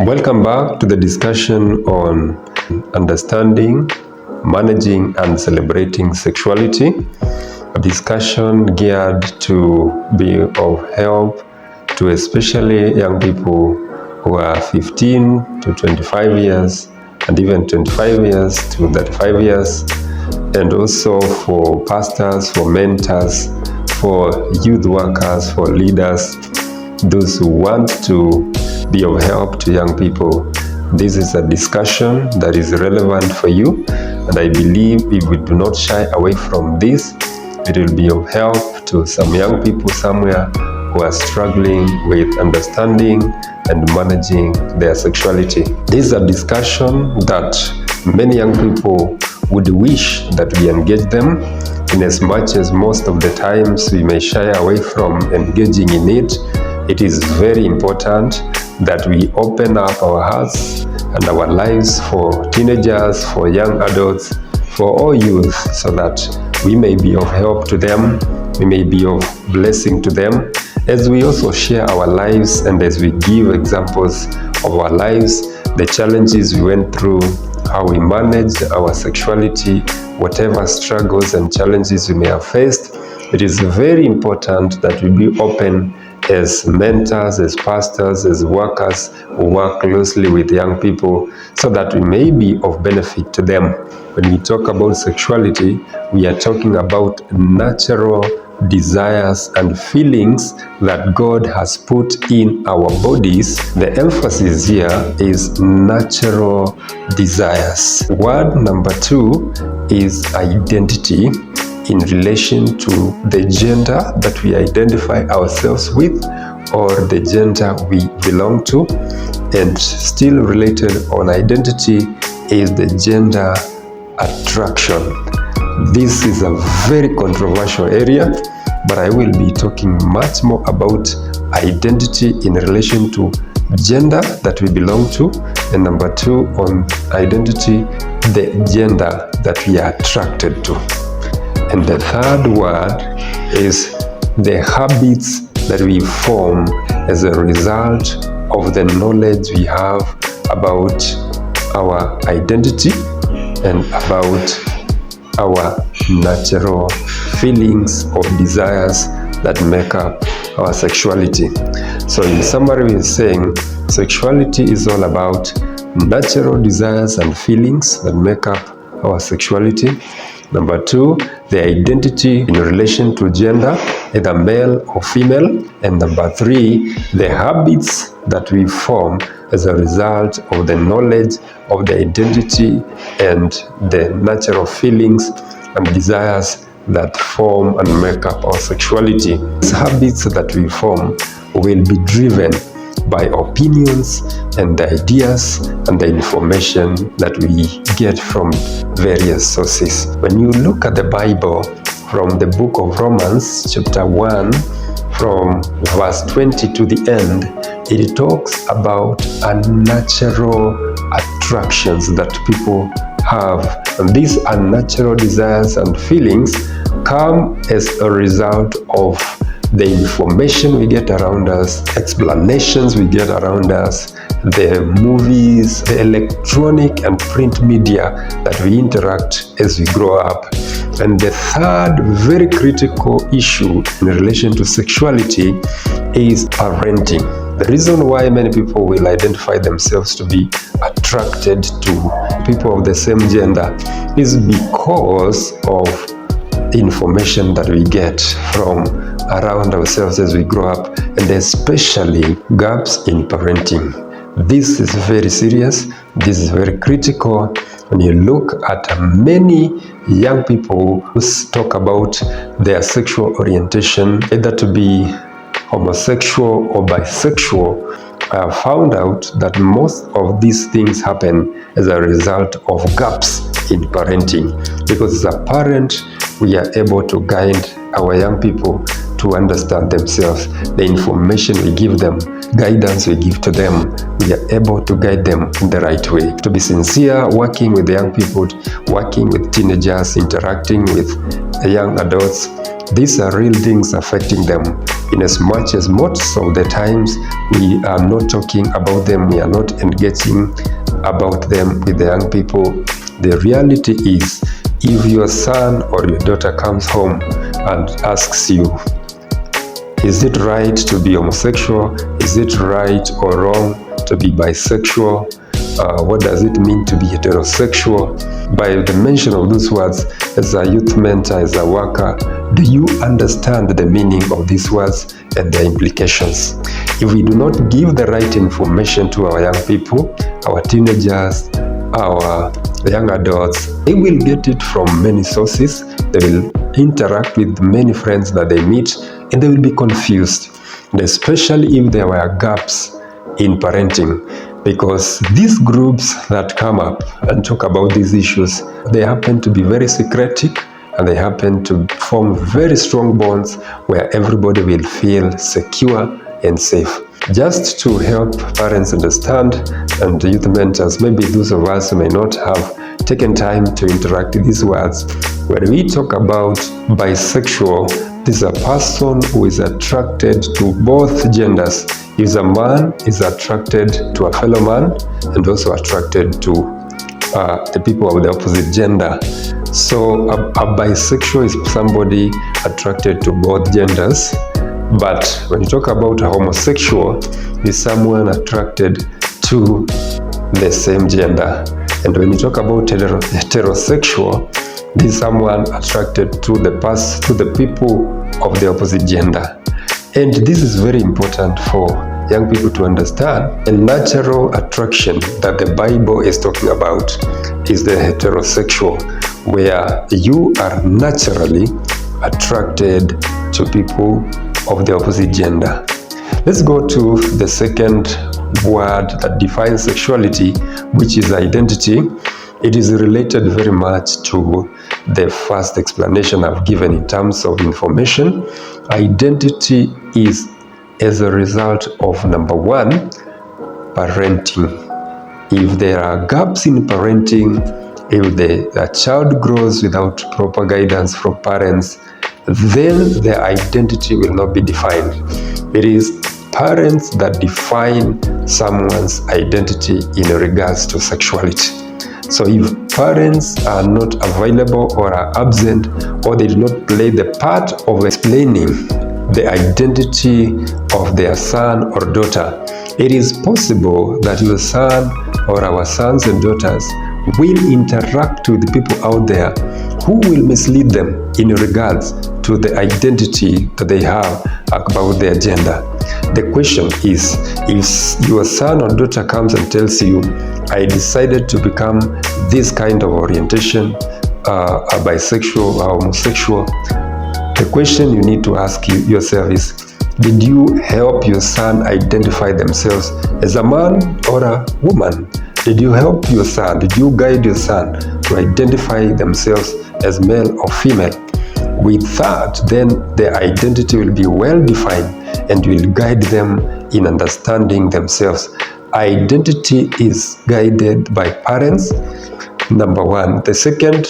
Welcome back to the discussion on understanding, managing, and celebrating sexuality. A discussion geared to be of help to especially young people who are 15 to 25 years and even 25 years to 35 years, and also for pastors, for mentors, for youth workers, for leaders, those who want to be of help to young people. This is a discussion that is relevant for you, and I believe if we do not shy away from this, it will be of help to some young people somewhere who are struggling with understanding and managing their sexuality. This is a discussion that many young people would wish that we engage them, in as much as most of the times we may shy away from engaging in it. It is very important that we open up our hearts and our lives for teenagers, for young adults, for all youth, so that we may be of help to them, we may be of blessing to them, as we also share our lives and as we give examples of our lives, the challenges we went through, how we managed our sexuality, whatever struggles and challenges we may have faced. It is very important that we be open as mentors, as pastors, as workers who work closely with young people, so that we may be of benefit to them. When we talk about sexuality, we are talking about natural desires and feelings that God has put in our bodies. The emphasis here is natural desires. Word number 2 is identity, in relation to the gender that we identify ourselves with or the gender we belong to. And still related on identity is the gender attraction. This is a very controversial area, but I will be talking much more about identity in relation to gender that we belong to, and number 2 on identity, the gender that we are attracted to. And the third word is the habits that we form as a result of the knowledge we have about our identity and about our natural feelings or desires that make up our sexuality. So in summary, we're saying sexuality is all about natural desires and feelings that make up our sexuality. Number 2, the identity in relation to gender, either male or female. And number 3, the habits that we form as a result of the knowledge of the identity and the natural feelings and desires that form and make up our sexuality. These habits that we form will be driven by opinions and the ideas and the information that we get from various sources. When you look at the Bible from the book of Romans, chapter 1, from verse 20 to the end, it talks about unnatural attractions that people have. And these unnatural desires and feelings come as a result of the information we get around us, explanations we get around us, the movies, the electronic and print media that we interact as we grow up. And the third very critical issue in relation to sexuality is parenting. The reason why many people will identify themselves to be attracted to people of the same gender is because of the information that we get from around ourselves as we grow up, and especially gaps in parenting. This is very serious. This is very critical. When you look at many young people who talk about their sexual orientation, either to be homosexual or bisexual, I have found out that most of these things happen as a result of gaps in parenting. Because as a parent, we are able to guide our young people to to understand themselves. The information we give them, guidance we give to them, we are able to guide them in the right way. To be sincere, working with young people, working with teenagers, interacting with young adults, these are real things affecting them. In as much as most of the times we are not talking about them, we are not engaging about them with the young people, the reality is, if your son or your daughter comes home and asks you, is it right to be homosexual? Is it right or wrong to be bisexual? What does it mean to be heterosexual? By the mention of those words, as a youth mentor, as a worker, do you understand the meaning of these words and their implications? If we do not give the right information to our young people, our teenagers, our young adults, they will get it from many sources. They will interact with many friends that they meet, and they will be confused, and especially if there were gaps in parenting, because these groups that come up and talk about these issues, they happen to be very secretive, and they happen to form very strong bonds where everybody will feel secure and safe. Just to help parents understand, and youth mentors, maybe those of us who may not have taken time to interact with these words, when we talk about bisexual, this is a person who is attracted to both genders. If a man is attracted to a fellow man and also attracted to the people of the opposite gender. So a bisexual is somebody attracted to both genders. But when you talk about a homosexual, is someone attracted to the same gender. And when you talk about heterosexual, this is someone attracted to the people of the opposite gender. And this is very important for young people to understand. A natural attraction that the Bible is talking about is the heterosexual, where you are naturally attracted to people of the opposite gender. Let's go to the second word that defines sexuality, which is identity. It is related very much to the first explanation I've given in terms of information. Identity is as a result of, number one, parenting. If there are gaps in parenting, if the child grows without proper guidance from parents, then their identity will not be defined. It is parents that define someone's identity in regards to sexuality. So if parents are not available or are absent, or they do not play the part of explaining the identity of their son or daughter, it is possible that your son or our sons and daughters will interact with people out there who will mislead them in regards to the identity that they have about their gender. The question is, if your son or daughter comes and tells you, I decided to become this kind of orientation, a bisexual or homosexual, the question you need to ask yourself is, did you help your son identify themselves as a man or a woman? Did you help your son? Did you guide your son to identify themselves as male or female? With that, then their identity will be well defined and will guide them in understanding themselves. Identity is guided by parents, number one. The second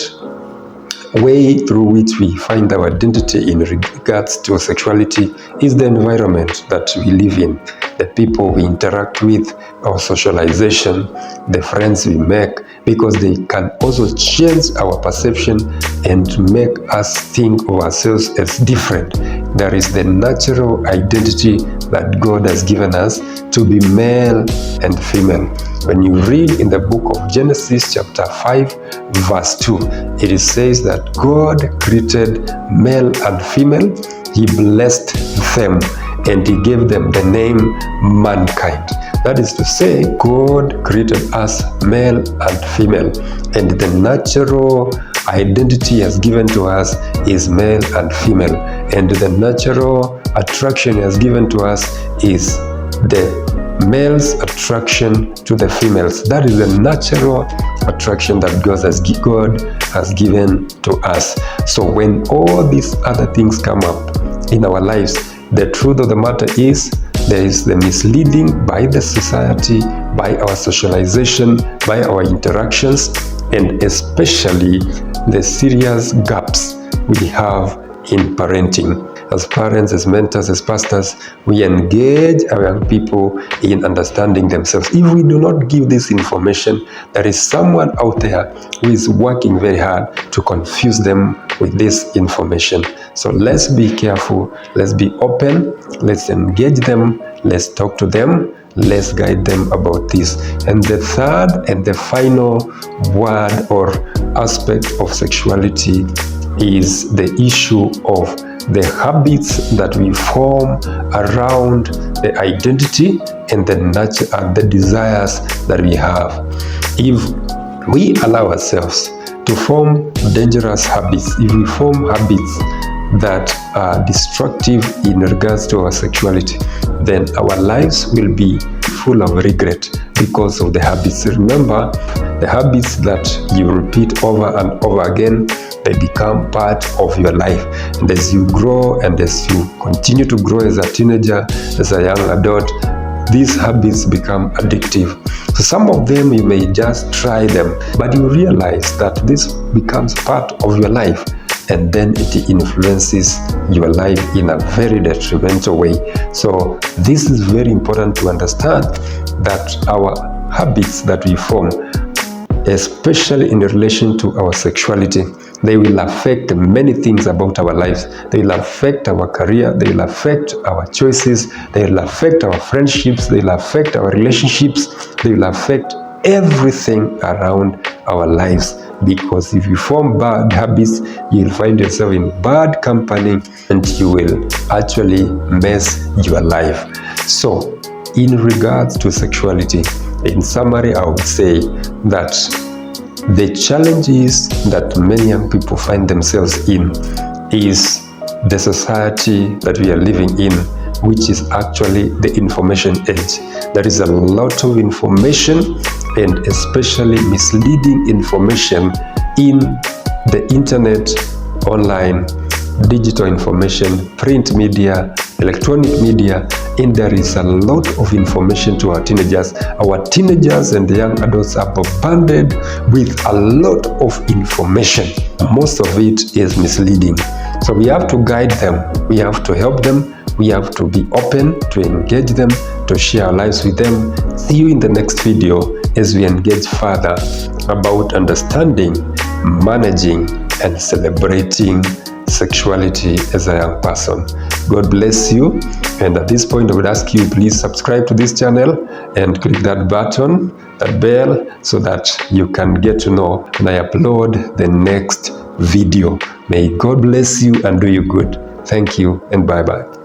way through which we find our identity in regards to sexuality is the environment that we live in, the people we interact with, our socialization, the friends we make, because they can also change our perception and make us think of ourselves as different. There is the natural identity that God has given us to be male and female. When you read in the book of Genesis chapter 5 verse 2, it says that God created male and female. He blessed them and He gave them the name mankind. That is to say, God created us male and female, and the natural identity He has given to us is male and female, and the natural attraction He has given to us is the male's attraction to the females. That is the natural attraction that God has given to us. So when all these other things come up, in our lives. The truth of the matter is, there is the misleading by the society, by our socialization, by our interactions, and especially the serious gaps we have in parenting. As parents, as mentors, as pastors, we engage our young people in understanding themselves. If we do not give this information, there is someone out there who is working very hard to confuse them with this information. So let's be careful, let's be open, let's engage them, let's talk to them, let's guide them about this. And the third and the final word or aspect of sexuality is the issue of the habits that we form around the identity and the nature and the desires that we have. If we allow ourselves to form dangerous habits, if we form habits that are destructive in regards to our sexuality, then our lives will be full of regret because of the habits. Remember, the habits that you repeat over and over again, they become part of your life. And as you grow and as you continue to grow as a teenager, as a young adult, these habits become addictive. So some of them you may just try them, but you realize that this becomes part of your life, and then it influences your life in a very detrimental way. So this is very important to understand, that our habits that we form, especially in relation to our sexuality, they will affect many things about our lives. They will affect our career, they will affect our choices, they will affect our friendships, they will affect our relationships, they will affect everything around our lives. Because if you form bad habits, you'll find yourself in bad company and you will actually mess your life. So in regards to sexuality, in summary, I would say that the challenges that many young people find themselves in is the society that we are living in, which is actually the information age. There is a lot of information, and especially misleading information in the internet, online, digital information, print media, electronic media, and there is a lot of information to our teenagers. Our teenagers and the young adults are bombarded with a lot of information. Most of it is misleading. So we have to guide them, we have to help them, we have to be open to engage them, to share our lives with them. See you in the next video as we engage further about understanding, managing, and celebrating sexuality as a young person. God bless you, and at this point I would ask you, please subscribe to this channel and click that button, that bell, so that you can get to know when I upload the next video. May God bless you and do you good. Thank you, and bye-bye.